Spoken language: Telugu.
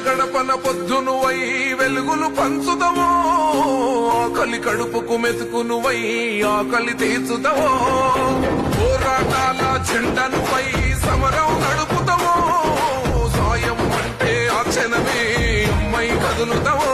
గడపన పొద్దునువై వెలుగులు పంచుదవో ఆకలి కడుపుకు మెతుకునువై ఆకలి తీర్చుదవో పోరాటాల జెండనువై సమరం నడుపుతావో సాయం అంటే ఆ క్షణమే అమ్మై కదులుతావో